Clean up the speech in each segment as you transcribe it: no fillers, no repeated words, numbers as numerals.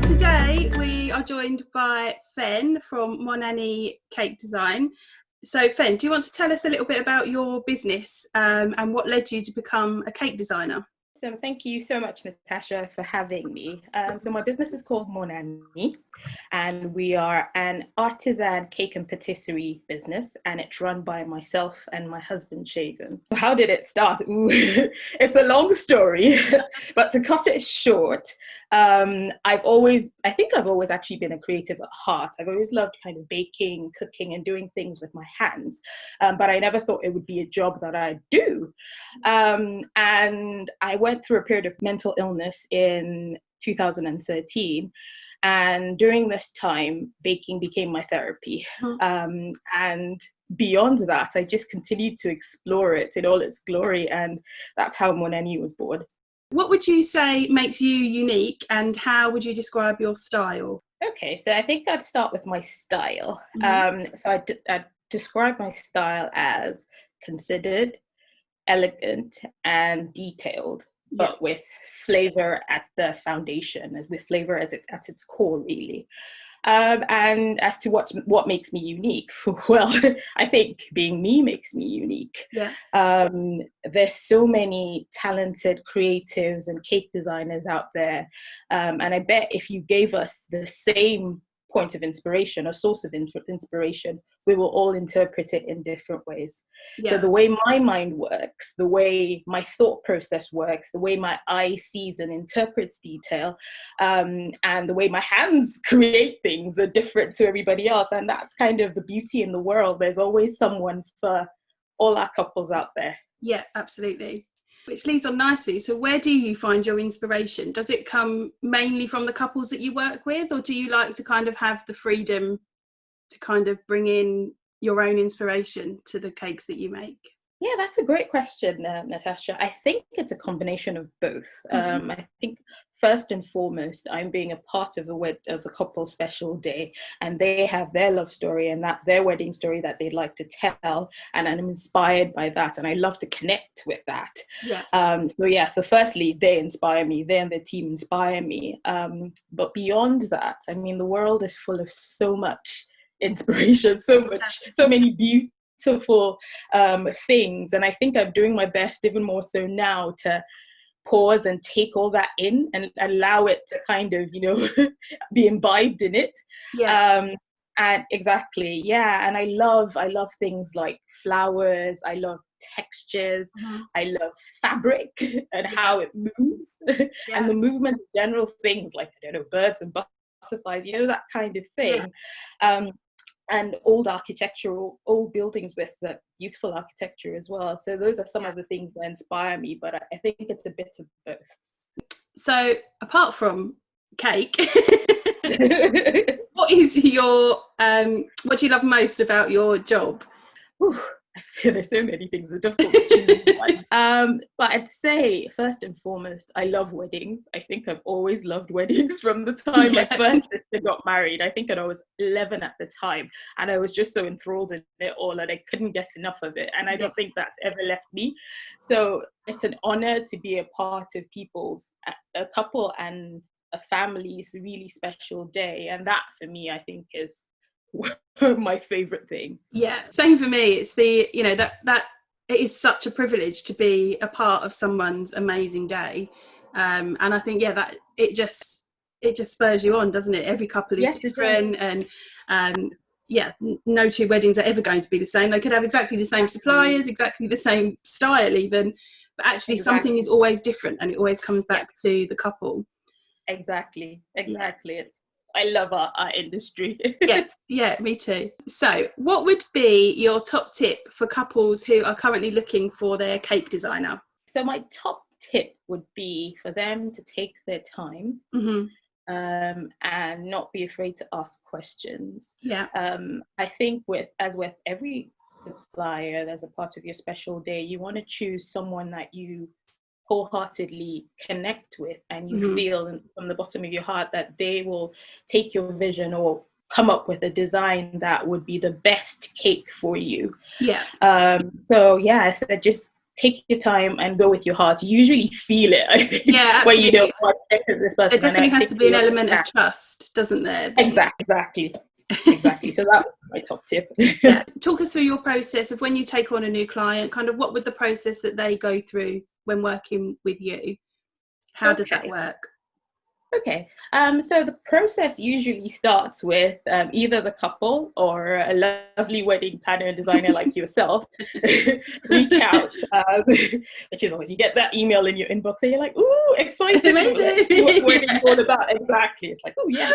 Today we are joined by Fen from MonAnnie Cake Design. So Fen, do you want to tell us a little bit about your business and what led you to become a cake designer? So thank you so much, Natasha, for having me. So my business is called MonAnnie, and we are an artisan cake and patisserie business, and it's run by myself and my husband, Segun. How did it start? Ooh, it's a long story, but to cut it short, I think I've always actually been a creative at heart. I've always loved kind of baking, cooking, and doing things with my hands, but I never thought it would be a job that I'd do. And I went through a period of mental illness in 2013. And during this time, baking became my therapy. And beyond that, I just continued to explore it in all its glory. And that's how MonAnnie was born. What would you say makes you unique, and how would you describe your style? Okay, so I think I'd start with my style. So I'd describe my style as considered, elegant, and detailed, but with flavor at the foundation, with flavor at its core, really. And as to what makes me unique, well, I think being me makes me unique. There's so many talented creatives and cake designers out there, and I bet if you gave us the same point of inspiration, a source of inspiration, we will all interpret it in different ways. So the way my mind works, the way my thought process works, the way my eye sees and interprets detail, and the way my hands create things are different to everybody else. And that's kind of the beauty in the world. There's always someone for all our couples out there. Yeah, absolutely. Which leads on nicely. So where do you find your inspiration? Does it come mainly from the couples that you work with, or do you like to kind of have the freedom to kind of bring in your own inspiration to the cakes that you make? Yeah, that's a great question, Natasha. I think it's a combination of both. I think first and foremost, I'm being a part of a couple's special day, and they have their love story and their wedding story that they'd like to tell, and I'm inspired by that, and I love to connect with that. So firstly, they inspire me. They and their team inspire me. But beyond that, I mean, the world is full of so much inspiration, so many beautiful things, and I think I'm doing my best, even more so now, to pause and take all that in and allow it to kind of, be imbibed in it. And exactly, and I love things like flowers. I love textures. I love fabric and how it moves, and the movement of general things like, I don't know, birds and butterflies, that kind of thing. And old buildings with the beautiful architecture as well. So those are some of the things that inspire me, but I think it's a bit of both. So apart from cake, what is your, what do you love most about your job? I feel there's so many things that are difficult to choose one. But I'd say, first and foremost, I love weddings. I think I've always loved weddings from the time my first sister got married. I think I was 11 at the time, and I was just so enthralled in it all, and I couldn't get enough of it. And I don't think that's ever left me. So it's an honor to be a part of a couple and a family's really special day. And that, for me, I think is my favorite thing. Same for me. It's the that it is such a privilege to be a part of someone's amazing day, and I think that it just spurs you on, doesn't it? Every couple is different, and no two weddings are ever going to be the same. They could have exactly the same suppliers, exactly the same style even, but actually something is always different, and it always comes back to the couple. Exactly. I love our industry. Me too. So what would be your top tip for couples who are currently looking for their cake designer? So my top tip would be for them to take their time and not be afraid to ask questions. I think with every supplier, there's a part of your special day, you want to choose someone that you wholeheartedly connect with, and you feel from the bottom of your heart that they will take your vision or come up with a design that would be the best cake for you. So just take your time and go with your heart. You usually feel it, I think, Yeah, when you absolutely. don't want to connect with this person. There definitely And I has think to be an they element of understand. trust, doesn't there? Exactly. So that was my top tip. Yeah. Talk us through your process of when you take on a new client, kind of what would the process that they go through when working with you? How does that work? Okay, so the process usually starts with either the couple or a lovely wedding planner and designer like yourself reach out, which is always, you get that email in your inbox and you're like, ooh, excited, Amazing. what the wedding is all about. Exactly, it's like, oh yeah.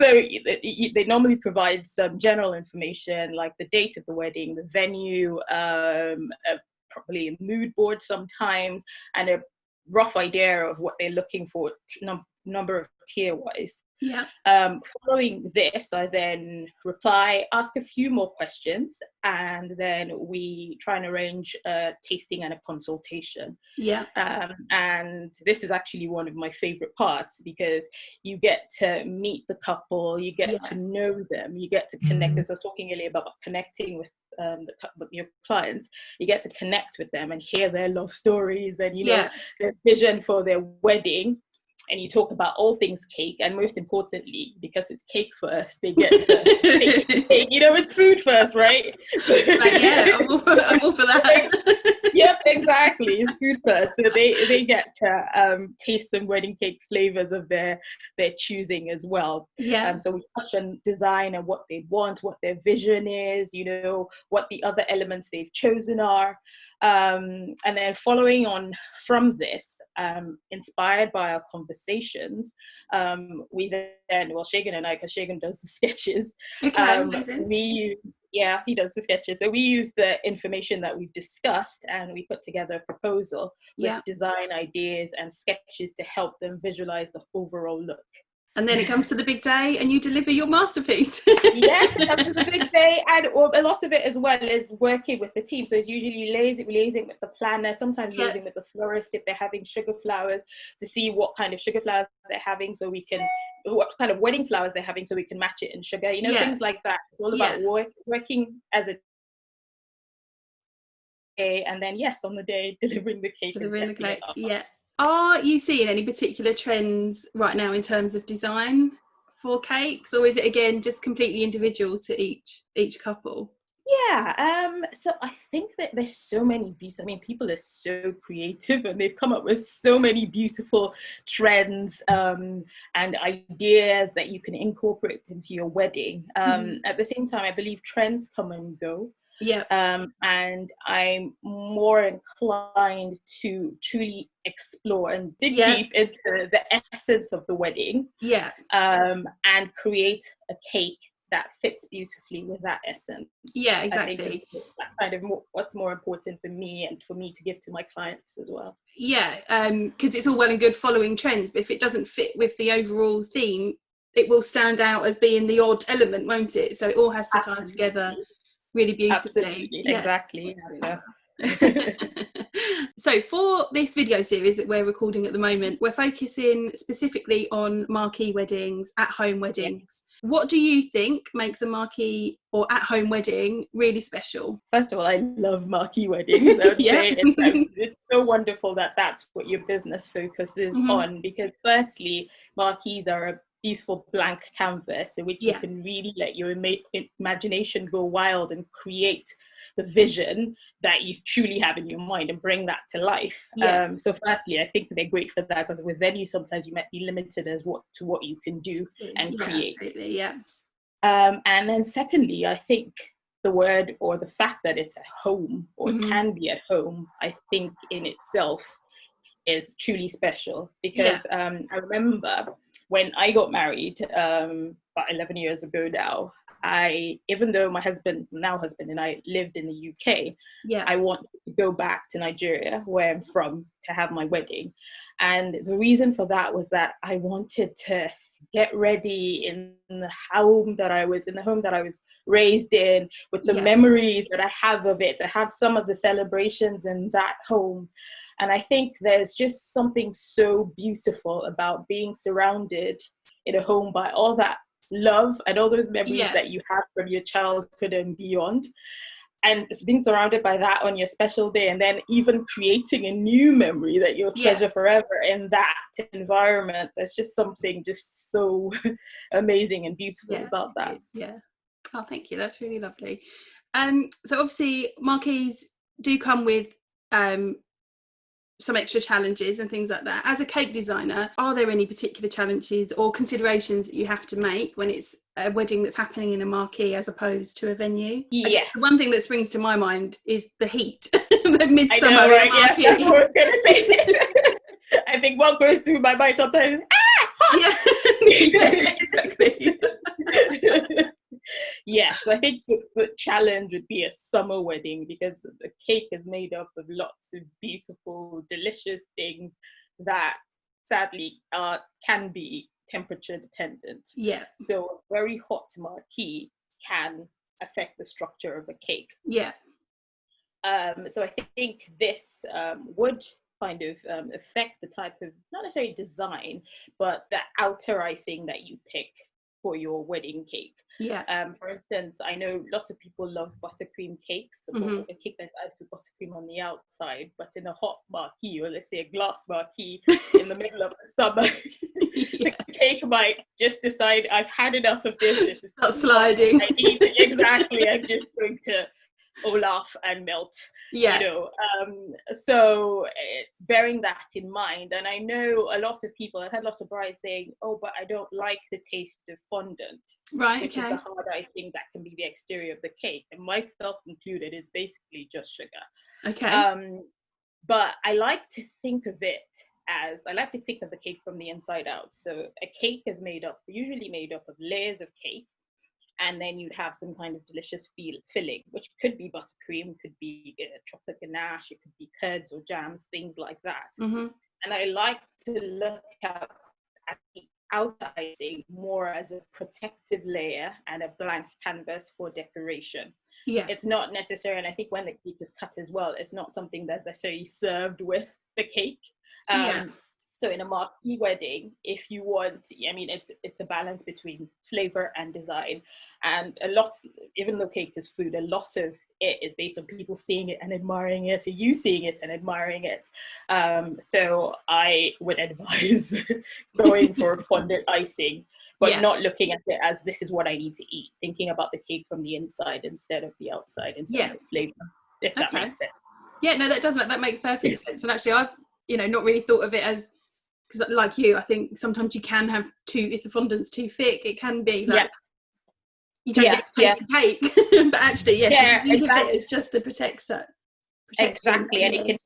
So they normally provide some general information like the date of the wedding, the venue, probably a mood board sometimes, and a rough idea of what they're looking for, number of tier wise. Yeah. Following this, I then reply, ask a few more questions, and then we try and arrange a tasting and a consultation. Yeah. And this is actually one of my favorite parts, because you get to meet the couple, you get to know them, you get to connect. As I was talking earlier about connecting with your clients, you get to connect with them and hear their love stories and their vision for their wedding. And you talk about all things cake, and most importantly, because it's cake first, they get to take cake. It's food first, right? Right, yeah, I'm all for that. Yep, exactly. It's food first, so they get to taste some wedding cake flavors of their choosing as well. Yeah. So we touch on design and what they want, what their vision is, what the other elements they've chosen are. And then following on from this, inspired by our conversations, we then, Segun and I, because Segun does the sketches, he does the sketches. So we use the information that we've discussed and we put together a proposal with design ideas and sketches to help them visualize the overall look. And then it comes to the big day and you deliver your masterpiece. Yes, it comes to the big day. And a lot of it as well is working with the team. So it's usually liaising with the planner, sometimes liaising with the florist if they're having sugar flowers, to see what kind of sugar flowers they're having, so we can, what kind of wedding flowers they're having, so we can match it in sugar, things like that. It's all about working as a day, and then on the day delivering the cake. Yeah. Are you seeing any particular trends right now in terms of design for cakes, or is it again just completely individual to each couple? So I think that there's so many beautiful, people are so creative and they've come up with so many beautiful trends and ideas that you can incorporate into your wedding. At the same time, I believe trends come and go. And I'm more inclined to truly explore and dig deep into the essence of the wedding. And create a cake that fits beautifully with that essence. Exactly. I think that's kind of what's more important for me and for me to give to my clients as well. Because it's all well and good following trends, but if it doesn't fit with the overall theme, it will stand out as being the odd element, won't it? So it all has to tie together really beautifully. Exactly. So for this video series that we're recording at the moment, we're focusing specifically on marquee weddings, at-home weddings. What do you think makes a marquee or at-home wedding really special? First of all, I love marquee weddings. I would say it's so wonderful that that's what your business focuses on, because firstly, marquees are a beautiful blank canvas in which you can really let your imagination go wild and create the vision that you truly have in your mind and bring that to life. So firstly, I think they're great for that, because with venues sometimes you might be limited as to what you can do and create. Absolutely, and then secondly, I think the word or the fact that it's at home or it can be at home, I think in itself is truly special, because I remember when I got married about 11 years ago now, even though my now husband and I lived in the UK, I wanted to go back to Nigeria, where I'm from, to have my wedding. And the reason for that was that I wanted to get ready in the home that I was raised in, with the memories that I have of it, to have some of the celebrations in that home. And I think there's just something so beautiful about being surrounded in a home by all that love and all those memories that you have from your childhood and beyond. and being surrounded by that on your special day, and then even creating a new memory that you'll treasure forever in that environment. There's just something just so amazing and beautiful about that. Oh, thank you. That's really lovely. So obviously marquees do come with some extra challenges and things like that. As a cake designer, are there any particular challenges or considerations that you have to make when it's a wedding that's happening in a marquee as opposed to a venue? Yes. The one thing that springs to my mind is the heat. The midsummer I know, right? marquee. Yeah, that's what I was going to say. I think what goes through my mind sometimes is, hot! Yeah, exactly. Yes, I think the challenge would be a summer wedding, because the cake is made up of lots of beautiful, delicious things that sadly can be temperature dependent. Yeah. So a very hot marquee can affect the structure of a cake. Yeah. So I think this would kind of affect the type of, not necessarily design, but the outer icing that you pick for your wedding cake. Yeah. For instance, I know lots of people love buttercream cakes, so a cake that's iced with buttercream on the outside, but in a hot marquee, or let's say a glass marquee in the middle of the summer, the cake might just decide, I've had enough of this. This is not sliding. I need to, exactly. I'm just going to Olaf and melt. Yeah. You know, so it's bearing that in mind. And I know a lot of people, I've had lots of brides saying, oh, but I don't like the taste of fondant. Right, which is the hard icing that can be the exterior of the cake. And myself included, it's basically just sugar. Okay. But I like to think of the cake from the inside out. So a cake is usually made up of layers of cake. And then you'd have some kind of delicious filling, which could be buttercream, could be chocolate ganache, it could be curds or jams, things like that. Mm-hmm. And I like to look at the outer icing more as a protective layer and a blank canvas for decoration. Yeah. It's not necessary, and I think when the cake is cut as well, it's not something that's necessarily served with the cake. So in a marquee wedding, if you want, I mean, it's a balance between flavor and design. And even though cake is food, a lot of it is based on people seeing it and admiring it, or you seeing it and admiring it. So I would advise going for fondant icing, but not looking at it as this is what I need to eat, thinking about the cake from the inside instead of the outside in terms of flavor, if that makes sense. Yeah, no, that makes perfect sense. And actually, I've not really thought of it as, because like you, I think sometimes you can have if the fondant's too thick, it can be like you don't get to taste the cake. But actually, you think of it as just the protection. Exactly, and it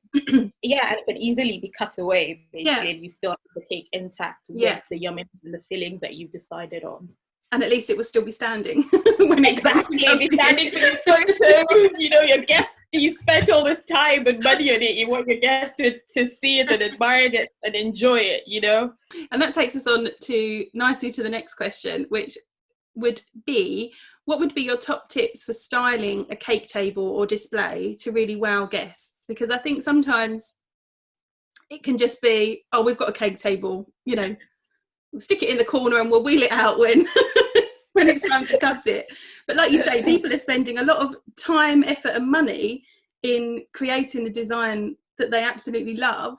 can easily be cut away, basically, and you still have the cake intact with the yumminess and the fillings that you've decided on. And at least it will still be standing when it be standing for your photos. Your guests, you spent all this time and money on it. You want your guests to see it and admire it and enjoy it. And that takes us on nicely to the next question, which would be, what would be your top tips for styling a cake table or display to really wow guests? Because I think sometimes it can just be, oh, we've got a cake table, we'll stick it in the corner and we'll wheel it out when when it's time to cut it. But like you say, people are spending a lot of time, effort and money in creating a design that they absolutely love,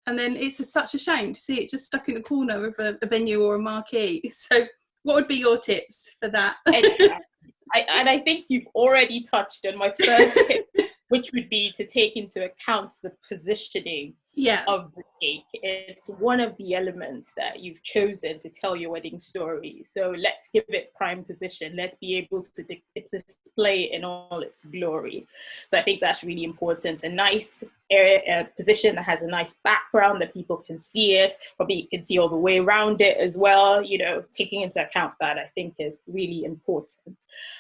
and then it's such a shame to see it just stuck in a corner of a venue or a marquee. So what would be your tips for that? I think you've already touched on my first tip, which would be to take into account the positioning of the cake. It's one of the elements that you've chosen to tell your wedding story. So let's give it prime position. Let's be able to display it in all its glory. So I think that's really important. A nice position that has a nice background that people can see it. Probably you can see all the way around it as well. Taking into account that, I think, is really important.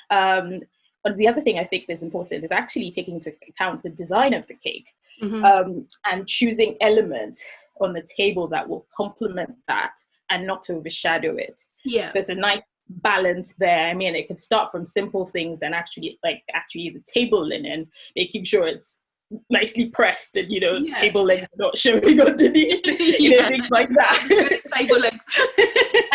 But the other thing I think is important is actually taking into account the design of the cake, and choosing elements on the table that will complement that and not overshadow it. Yeah. So it's a nice balance there. I mean, it can start from simple things and actually the table linen, making sure it's nicely pressed and table legs not showing underneath, things like that. Table legs.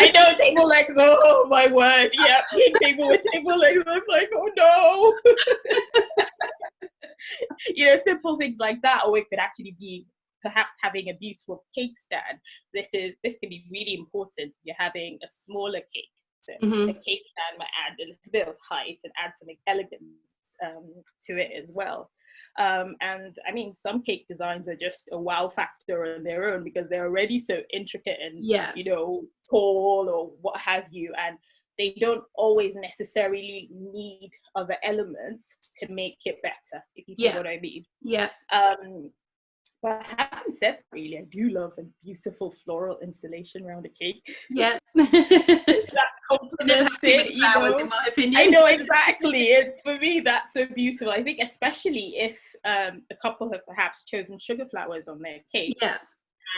I know, table legs. Oh my word! Yeah, cake table with table legs. I'm like, oh no. You know, simple things like that, or it could actually be perhaps having a beautiful cake stand. This can be really important if you're having a smaller cake. So a cake stand might add a little bit of height and add some elegance to it as well. And I mean, some cake designs are just a wow factor on their own because they're already so intricate and, you know, tall or what have you. And they don't always necessarily need other elements to make it better, if you see what I mean. Yeah. But having said that, really, I do love a beautiful floral installation around a cake. Yeah. That complements it, you know. In my opinion. I know, exactly. It's, for me, that's so beautiful. I think especially if a couple have perhaps chosen sugar flowers on their cake. Yeah.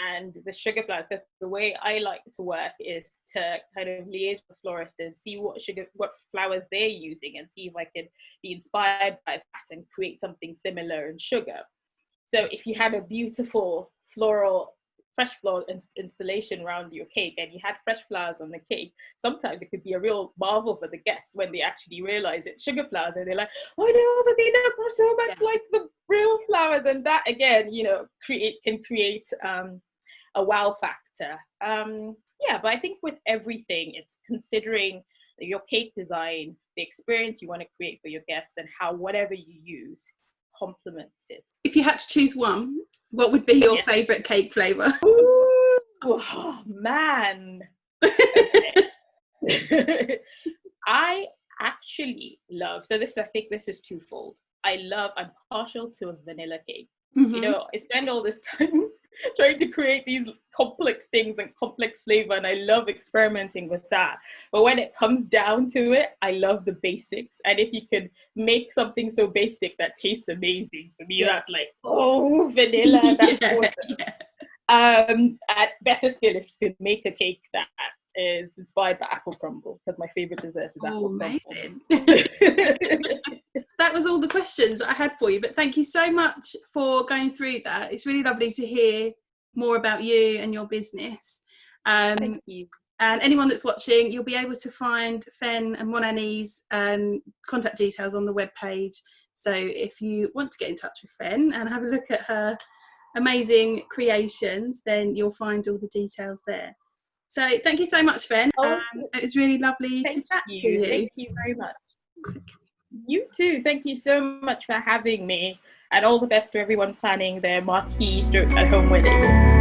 And the sugar flowers, because the way I like to work is to kind of liaise with the florist and see what flowers they're using and see if I can be inspired by that and create something similar in sugar. So if you had a beautiful fresh floral installation around your cake and you had fresh flowers on the cake, sometimes it could be a real marvel for the guests when they actually realize it's sugar flowers and they're like, oh no, but they look so much like the real flowers. And that again, you know, can create a wow factor. But I think with everything, it's considering your cake design, the experience you want to create for your guests, and how whatever you use complements it. If you had to choose one, what would be your favorite cake flavor? Ooh, oh man. I actually love, I think this is twofold. I'm partial to a vanilla cake. You know, I spend all this time trying to create these complex things and complex flavor, and I love experimenting with that. But when it comes down to it, I love the basics. And if you could make something so basic that tastes amazing, for me, that's like, oh, vanilla, that's awesome. And better still, if you could make a cake that is inspired by apple crumble, because my favorite dessert is apple crumble. That was all the questions I had for you, but thank you so much for going through that. It's really lovely to hear more about you and your business. Thank you. And anyone that's watching, you'll be able to find Fen and MonAnnie's contact details on the webpage. So if you want to get in touch with Fen and have a look at her amazing creations, then you'll find all the details there. So thank you so much, Fen. It was really lovely to chat to you. Thank you very much. You too. Thank you so much for having me, and all the best to everyone planning their marquee / at home wedding.